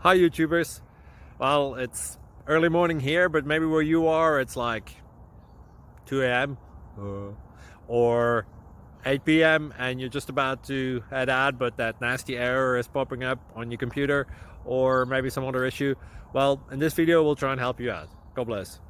Hi YouTubers. Well, it's early morning here, but maybe where you are it's like 2 a.m. or 8 p.m. and you're just about to head out, but that nasty error is popping up on your computer, or maybe some other issue. Well, in this video we'll try and help you out. God bless.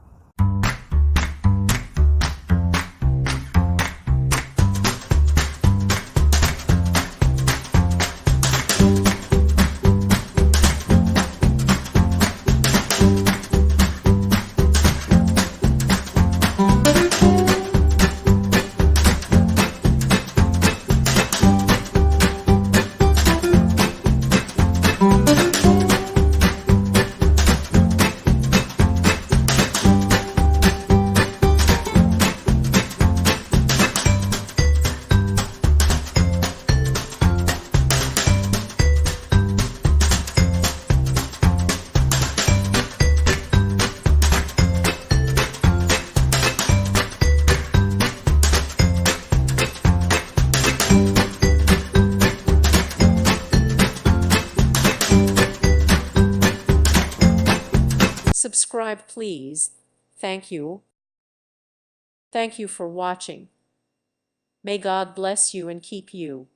Subscribe, please. Thank you. Thank you for watching. May God bless you and keep you.